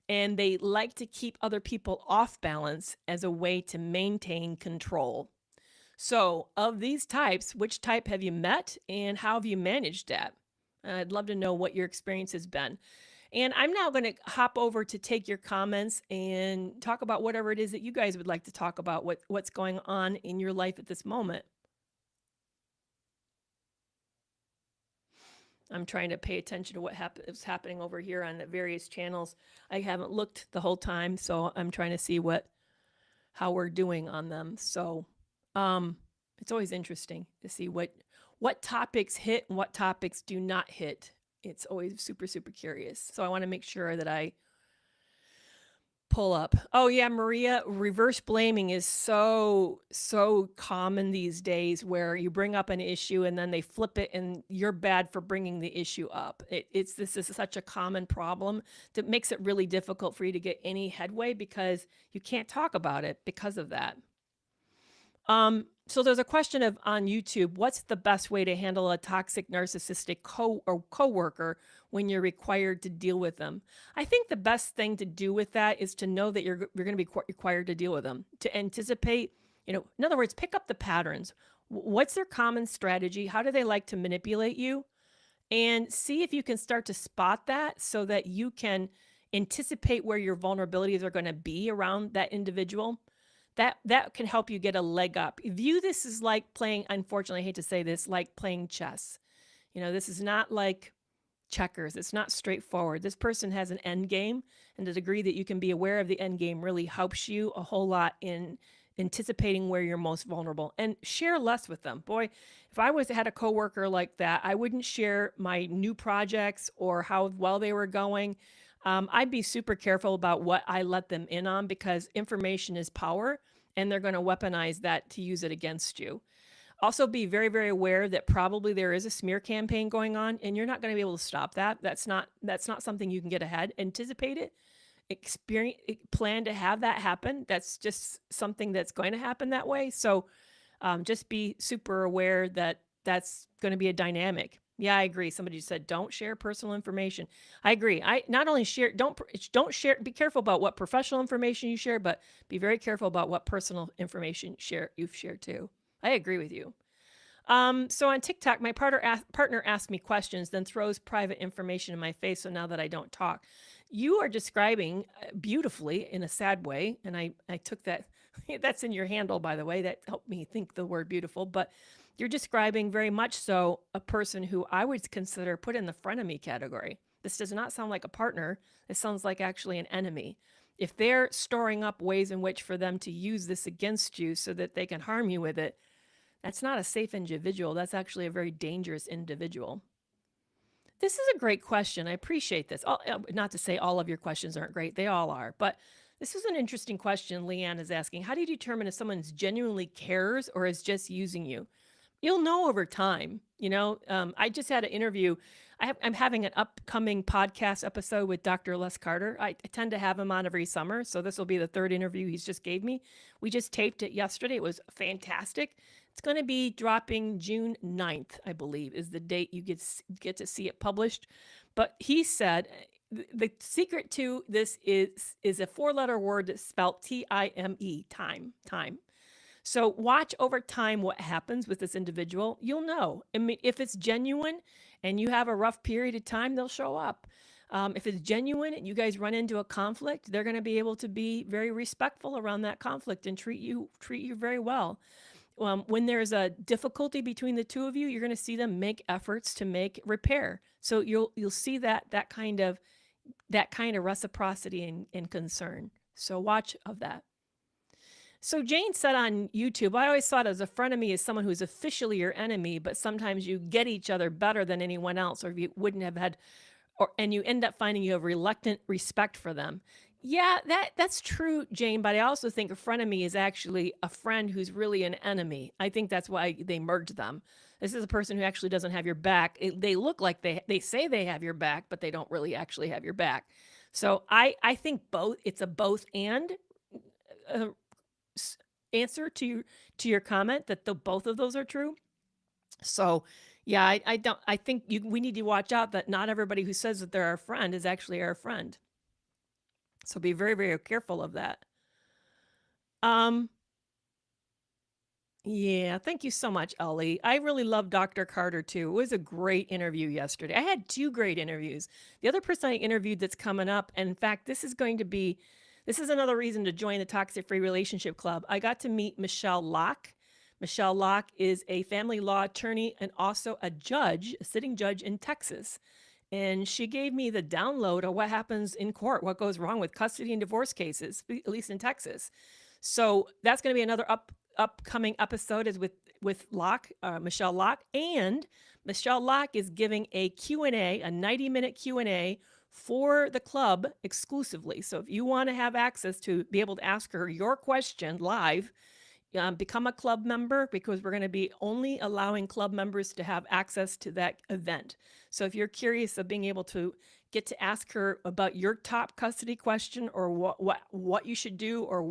and they like to keep other people off balance as a way to maintain control. So of these types, which type have you met and how have you managed that? I'd love to know what your experience has been. And I'm now going to hop over to take your comments and talk about whatever it is that you guys would like to talk about, what's going on in your life at this moment. I'm trying to pay attention to what is happening over here on the various channels. I haven't looked the whole time, so I'm trying to see how we're doing on them. So it's always interesting to see what topics hit and what topics do not hit. It's always super, super curious. So I want to make sure that I pull up. Oh yeah, Maria, reverse blaming is so common these days, where you bring up an issue and then they flip it and you're bad for bringing the issue up. This is such a common problem that makes it really difficult for you to get any headway because you can't talk about it because of that. So there's a question on YouTube, what's the best way to handle a toxic narcissistic coworker when you're required to deal with them? I think the best thing to do with that is to know that you're going to be required to deal with them, to anticipate, in other words, pick up the patterns. What's their common strategy? How do they like to manipulate you? And see if you can start to spot that so that you can anticipate where your vulnerabilities are going to be around that individual. That can help you get a leg up. View this as like playing, unfortunately, I hate to say this, like playing chess. This is not like checkers. It's not straightforward. This person has an end game, and the degree that you can be aware of the end game really helps you a whole lot in anticipating where you're most vulnerable, and share less with them. Boy, if I had a coworker like that, I wouldn't share my new projects or how well they were going. I'd be super careful about what I let them in on, because information is power and they're going to weaponize that to use it against you. Also, be very, very aware that probably there is a smear campaign going on, and you're not going to be able to stop that. That's not something you can get ahead. Anticipate it, experience, plan to have that happen. That's just something that's going to happen that way. So, just be super aware that that's going to be a dynamic. Yeah, I agree. Somebody said, don't share personal information. I agree. I not only share, don't share, be careful about what professional information you share, but be very careful about what personal information you've shared too. I agree with you. So on TikTok, my partner asks me questions, then throws private information in my face. So now that I don't talk, you are describing beautifully in a sad way. And I took that, that's in your handle, by the way, that helped me think the word beautiful, but you're describing very much so a person who I would consider put in the frenemy category. This does not sound like a partner. It sounds like actually an enemy. If they're storing up ways in which for them to use this against you so that they can harm you with it, that's not a safe individual. That's actually a very dangerous individual. This is a great question. I appreciate this. Not to say all of your questions aren't great. They all are. But this is an interesting question Leanne is asking. How do you determine if someone genuinely cares or is just using you? You'll know over time. I just had an interview. I'm having an upcoming podcast episode with Dr. Les Carter. I tend to have him on every summer. So this will be the third interview he's just gave me. We just taped it yesterday. It was fantastic. It's going to be dropping June 9th, I believe, is the date you get to see it published. But he said the secret to this is a 4-letter word that's spelled T-I-M-E, time. So watch over time what happens with this individual. You'll know. I mean, if it's genuine and you have a rough period of time, they'll show up. If it's genuine and you guys run into a conflict, they're going to be able to be very respectful around that conflict and treat you very well. When there's a difficulty between the two of you, you're going to see them make efforts to make repair. So you'll see that kind of reciprocity and concern. So watch of that. So Jane said on YouTube, I always thought as a frenemy is someone who's officially your enemy, but sometimes you get each other better than anyone else, or you wouldn't have had, and you end up finding you have reluctant respect for them. Yeah, that's true, Jane, but I also think a frenemy is actually a friend who's really an enemy. I think that's why they merged them. This is a person who actually doesn't have your back. They look like they say they have your back, but they don't really actually have your back. So I think it's a both and answer to your comment that both of those are true. So yeah, I think we need to watch out that not everybody who says that they're our friend is actually our friend. So be very, very careful of that. Yeah, thank you so much, Ellie. I really love Dr. Carter too. It was a great interview yesterday. I had 2 great interviews. The other person I interviewed that's coming up, and in fact, this is another reason to join the Toxic Free Relationship Club. I got to meet Michelle Locke. Michelle Locke is a family law attorney and also a sitting judge in Texas. And she gave me the download of what happens in court, what goes wrong with custody and divorce cases, at least in Texas. So that's going to be another upcoming episode is with Locke, Michelle Locke. And Michelle Locke is giving a Q&A, a 90-minute Q&A for the club exclusively. So if you want to have access to be able to ask her your question live, become a club member, because we're going to be only allowing club members to have access to that event. So if you're curious of being able to get to ask her about your top custody question, or what you should do, or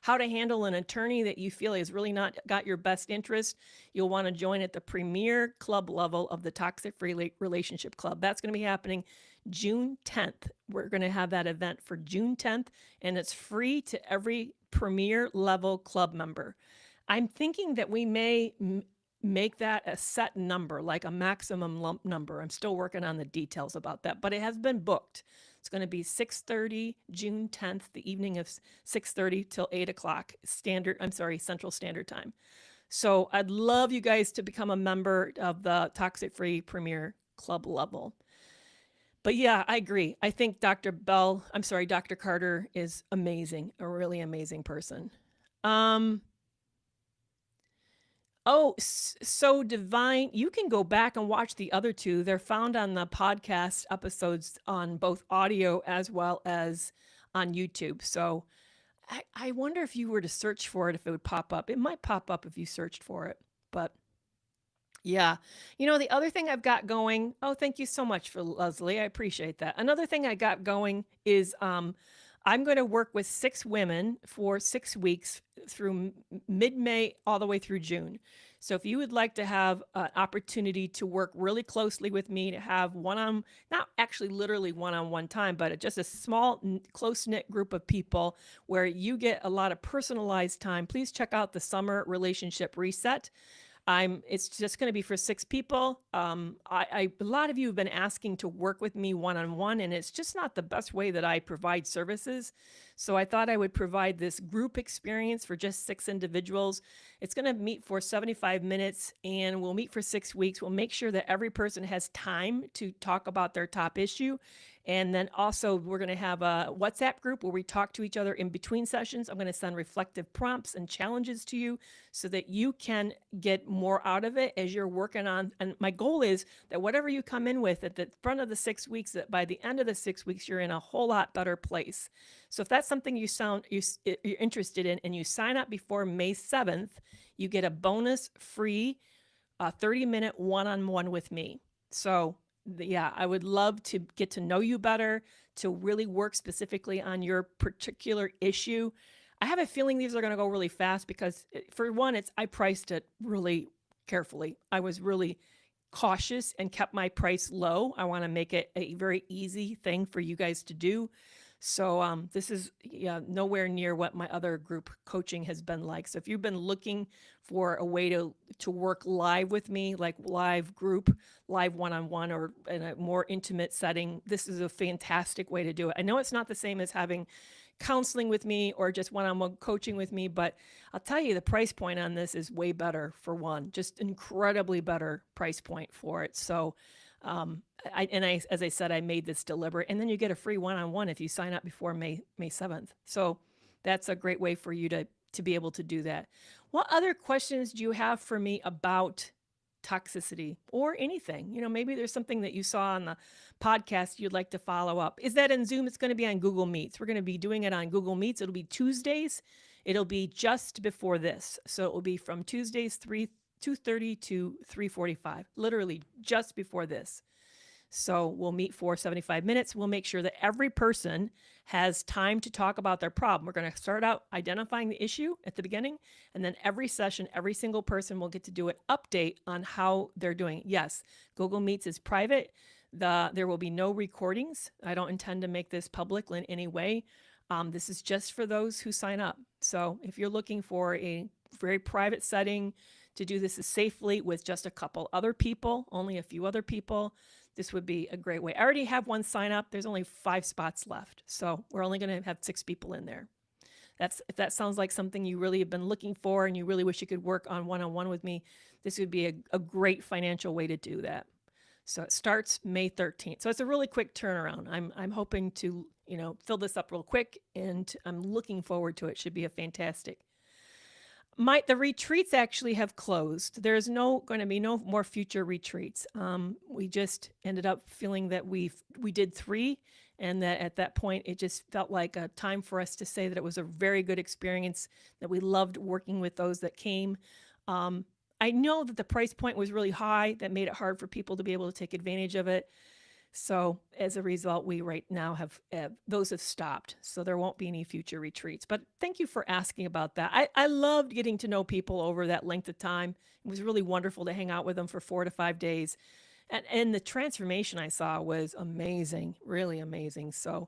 how to handle an attorney that you feel has really not got your best interest, you'll want to join at the premier club level of the Toxic Free Relationship Club. That's going to be happening June 10th. We're going to have that event for June 10th, and it's free to every premier level club member. I'm thinking that we may make that a set number, like a maximum lump number. I'm still working on the details about that, but it has been booked. It's going to be 6:30, June 10th, the evening of 6:30 till 8 o'clock Central Standard Time. So I'd love you guys to become a member of the Toxic Free Premier Club level. But yeah, I agree. I think Dr. Carter is amazing, a really amazing person. Oh, so divine. You can go back and watch the other two. They're found on the podcast episodes on both audio as well as on YouTube. So I wonder if you were to search for it, if it would pop up. It might pop up if you searched for it. But yeah. The other thing I've got going, oh, thank you so much for Leslie. I appreciate that. Another thing I got going is I'm going to work with 6 women for 6 weeks through mid-May all the way through June. So if you would like to have an opportunity to work really closely with me, to have not actually literally one-on-one time, but just a small, close-knit group of people where you get a lot of personalized time, please check out the Summer Relationship Reset. It's just going to be for 6 people. A lot of you have been asking to work with me one-on-one, and it's just not the best way that I provide services. So I thought I would provide this group experience for just 6 individuals. It's going to meet for 75 minutes, and we'll meet for 6 weeks. We'll make sure that every person has time to talk about their top issue. And then also we're going to have a WhatsApp group where we talk to each other in between sessions. I'm going to send reflective prompts and challenges to you so that you can get more out of it as you're working on. And my goal is that whatever you come in with at the front of the 6 weeks, that by the end of the 6 weeks, you're in a whole lot better place. So if that's something you're interested in and you sign up before May 7th, you get a bonus free 30-minute one-on-one with me. So yeah, I would love to get to know you better, to really work specifically on your particular issue. I have a feeling these are going to go really fast because for one, I priced it really carefully. I was really cautious and kept my price low. I want to make it a very easy thing for you guys to do. So this is nowhere near what my other group coaching has been like. So if you've been looking for a way to work live with me, like live group, live one-on-one, or in a more intimate setting, this is a fantastic way to do it. I know it's not the same as having counseling with me or just one-on-one coaching with me, but I'll tell you, the price point on this is way better for one, just incredibly better price point for it. So as I said, I made this deliberate, and then you get a free one-on-one if you sign up before May 7th. So that's a great way for you to be able to do that. What other questions do you have for me about toxicity or anything? Maybe there's something that you saw on the podcast you'd like to follow up. Is that in Zoom? It's going to be on Google Meets. We're going to be doing it on Google Meets. It'll be Tuesdays. It'll be just before this. So it will be from Tuesdays 2:30 to 3:45, literally just before this. So we'll meet for 75 minutes. We'll make sure that every person has time to talk about their problem. We're going to start out identifying the issue at the beginning, and then every session, every single person will get to do an update on how they're doing. Yes, Google Meets is private. There will be no recordings. I don't intend to make this public in any way. This is just for those who sign up. So if you're looking for a very private setting to do this safely with just a couple other people, only a few other people, this would be a great way. I already have one sign up. There's only 5 spots left. So we're only going to have 6 people in there. If that sounds like something you really have been looking for and you really wish you could work on one-on-one with me, this would be a great financial way to do that. So it starts May 13th. So it's a really quick turnaround. I'm hoping to, fill this up real quick, and I'm looking forward to it. Should be a fantastic. The retreats actually have closed. There's going to be no more future retreats. We just ended up feeling that we did 3, and that at that point it just felt like a time for us to say that it was a very good experience, that we loved working with those that came. I know that the price point was really high. That made it hard for people to be able to take advantage of it. So as a result, we right now have those have stopped. So there won't be any future retreats. But thank you for asking about that. I loved getting to know people over that length of time. It was really wonderful to hang out with them for 4 to 5 days. And the transformation I saw was amazing, really amazing. So,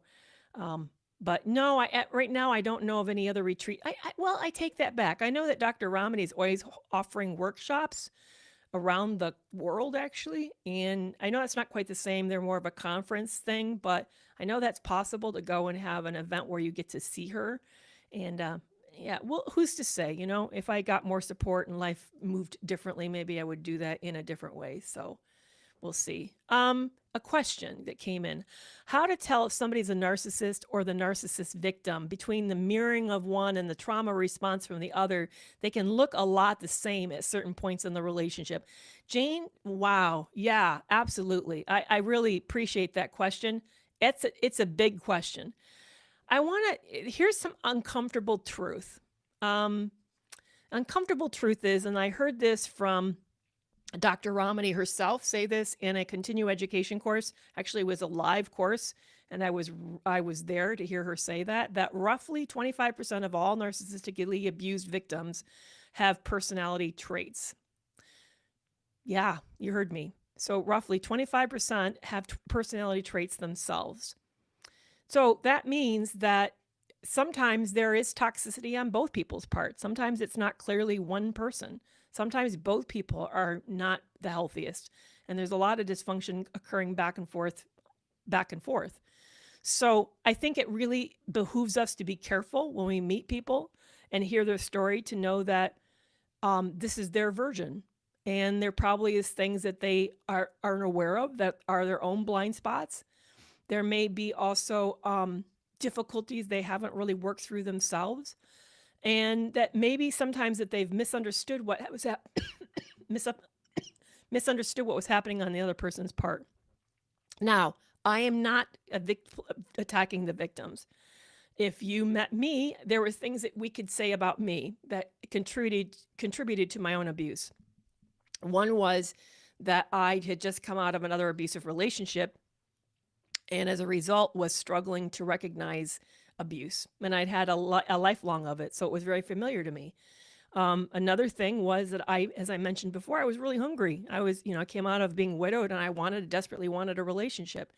but no, right now I don't know of any other retreat. Well, I take that back. I know that Dr. Ramani is always offering workshops around the world, actually. And I know that's not quite the same. They're more of a conference thing, but I know that's possible to go and have an event where you get to see her. And yeah, well, who's to say, if I got more support and life moved differently, maybe I would do that in a different way. So, We'll see. A question that came in: how to tell if somebody's a narcissist or the narcissist victim. Between the mirroring of one and the trauma response from the other, they can look a lot the same at certain points in the relationship. Jane, wow. Yeah, absolutely. I really appreciate that question. It's a big question. Here's some uncomfortable truth. Uncomfortable truth is, and I heard this from Dr. Ramani herself say this in a continuing education course. Actually, it was a live course, and I was there to hear her say that roughly 25% of all narcissistically abused victims have personality traits. Yeah, you heard me. So roughly 25% have personality traits themselves. So that means that sometimes there is toxicity on both people's parts. Sometimes it's not clearly one person. Sometimes both people are not the healthiest, and there's a lot of dysfunction occurring back and forth. So I think it really behooves us to be careful when we meet people and hear their story, to know that this is their version. And there probably is things that they aren't aware of that are their own blind spots. There may be also difficulties they haven't really worked through themselves, and that maybe sometimes that they've misunderstood what was misunderstood what was happening on the other person's part. Now, I am not attacking the victims. If you met me, there were things that we could say about me that contributed to my own abuse. One was that I had just come out of another abusive relationship, and as a result was struggling to recognize abuse. And I'd had a lifelong of it, so it was very familiar to me. Another thing was that as I mentioned before, I was really hungry. I came out of being widowed, and I desperately wanted a relationship.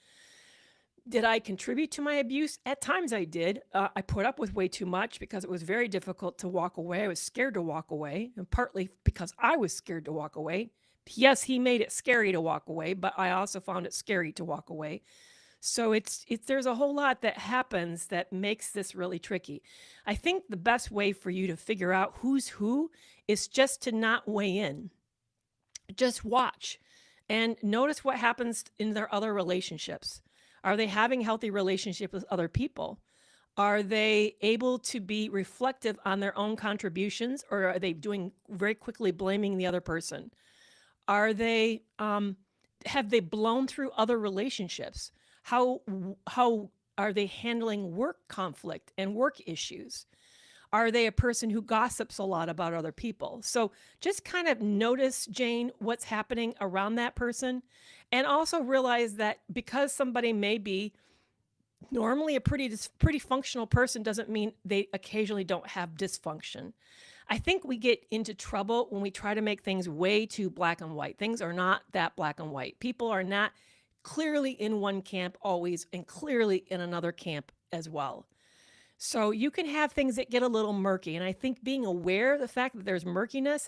Did I contribute to my abuse? At times I did. I put up with way too much because it was very difficult to walk away. I was scared to walk away, and partly because I was scared to walk away. Yes, he made it scary to walk away, but I also found it scary to walk away. So there's a whole lot that happens that makes this really tricky. I think the best way for you to figure out who's who is just to not weigh in. Just watch and notice what happens in their other relationships. Are they having healthy relationships with other people? Are they able to be reflective on their own contributions, or are they doing very quickly blaming the other person? Are they have they blown through other relationships? How are they handling work conflict and work issues? Are they a person who gossips a lot about other people? So just kind of notice, Jane, what's happening around that person. And also realize that because somebody may be normally a pretty functional person doesn't mean they occasionally don't have dysfunction. I think we get into trouble when we try to make things way too black and white. Things are not that black and white. People are not clearly in one camp always and clearly in another camp as well. So you can have things that get a little murky. And I think being aware of the fact that there's murkiness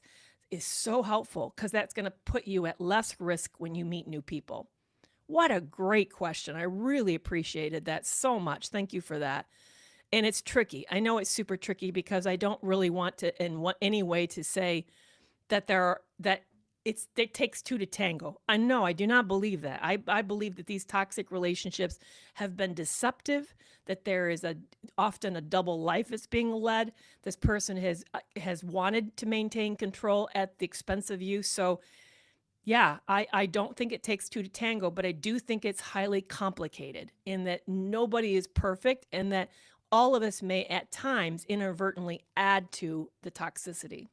is so helpful, because that's going to put you at less risk when you meet new people. What a great question. I really appreciated that so much. Thank you for that. And it's tricky. I know it's super tricky because I don't really want to in any way to say that it takes two to tango. I know, I do not believe that. I believe that these toxic relationships have been deceptive, that there is often a double life that's being led. This person has wanted to maintain control at the expense of you. So yeah, I don't think it takes two to tango, but I do think it's highly complicated in that nobody is perfect, and that all of us may at times inadvertently add to the toxicity.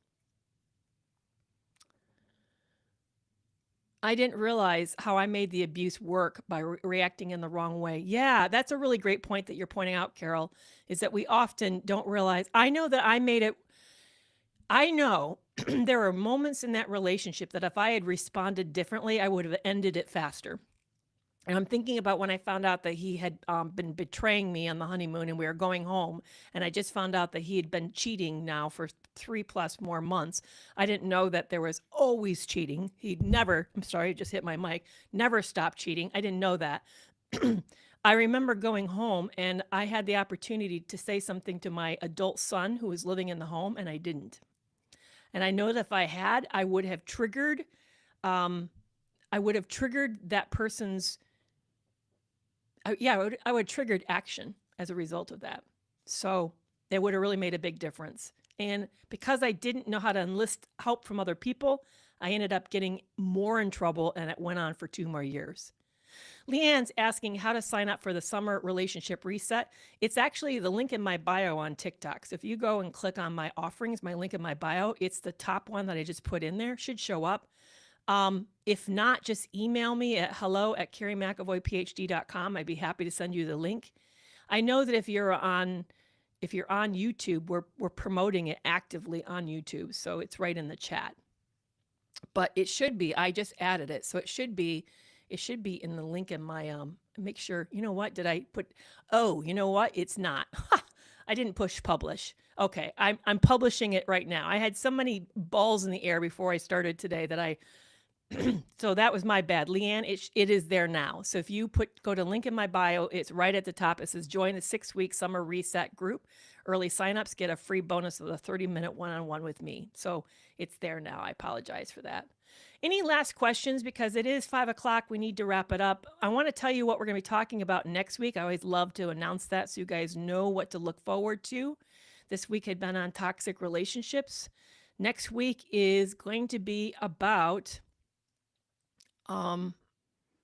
I didn't realize how I made the abuse work by reacting in the wrong way. Yeah, that's a really great point that you're pointing out, Carol, is that we often don't realize. I know that I made it. I know there are moments in that relationship that if I had responded differently, I would have ended it faster. And I'm thinking about when I found out that he had been betraying me on the honeymoon, and we were going home, and I just found out that he had been cheating now for 3+ more months. I didn't know that there was always cheating. He'd never, I'm sorry, I just hit my mic, never stopped cheating. I didn't know that. I remember going home, and I had the opportunity to say something to my adult son who was living in the home, and I didn't. And I know that if I had, I would have triggered I would have triggered that person's, I would have triggered action as a result of that. So it would have really made a big difference. And because I didn't know how to enlist help from other people, I ended up getting more in trouble, and it went on for 2 more years. Leanne's asking how to sign up for the summer relationship reset. It's actually the link in my bio on TikTok. So if you go and click on my offerings, my link in my bio, it's the top one that I just put in there, should show up. If not, just email me at hello@kerrymcavoyphd.com. I'd be happy to send you the link. I know that if you're on YouTube, we're promoting it actively on YouTube, so it's right in the chat. But it should be, I just added it, so it should be in the link in my make sure, you know what, did I put, oh, you know what, it's not. I didn't push publish. Okay, I'm publishing it right now. I had so many balls in the air before I started today that I so that was my bad. Leanne, it is there now. So if you go to link in my bio, it's right at the top. It says join the 6-week summer reset group. Early signups get a free bonus of a 30-minute one-on-one with me. So it's there now. I apologize for that. Any last questions? Because it is 5 o'clock. We need to wrap it up. I want to tell you what we're going to be talking about next week. I always love to announce that so you guys know what to look forward to. This week had been on toxic relationships. Next week is going to be about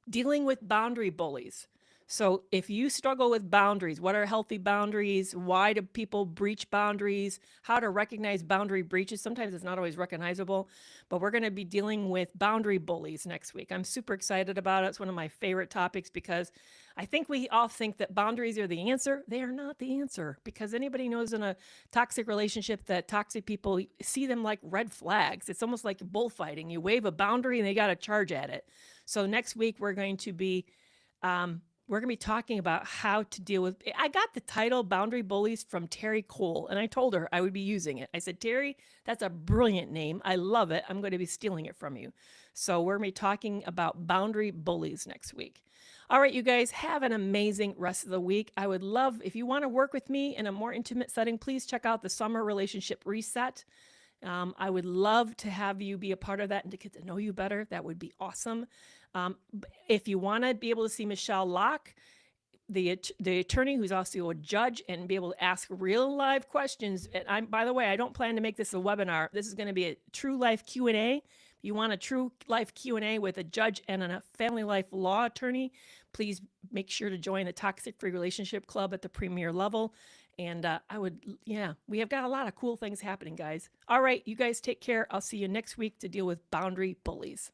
dealing with boundary bullies. So if you struggle with boundaries, what are healthy boundaries? Why do people breach boundaries? How to recognize boundary breaches? Sometimes it's not always recognizable, but we're going to be dealing with boundary bullies next week. I'm super excited about it. It's one of my favorite topics because I think we all think that boundaries are the answer. They are not the answer, because anybody knows in a toxic relationship that toxic people see them like red flags. It's almost like bullfighting. You wave a boundary and they got to charge at it. So next week we're going to be talking about how to deal with, I got the title Boundary Bullies from Terry Cole, and I told her I would be using it. I said, Terry, that's a brilliant name. I love it. I'm going to be stealing it from you. So we're going to be talking about boundary bullies next week. All right, you guys, have an amazing rest of the week. I would love, if you want to work with me in a more intimate setting, please check out the Summer Relationship Reset. I would love to have you be a part of that and to get to know you better. That would be awesome. If you want to be able to see Michelle Locke, the attorney who's also a judge, and be able to ask real live questions. And by the way, I don't plan to make this a webinar. This is going to be a true life Q&A. If you want a true life Q&A with a judge and a family life law attorney, please make sure to join the Toxic Free Relationship Club at the premier level. And we have got a lot of cool things happening, guys. All right, you guys take care. I'll see you next week to deal with boundary bullies.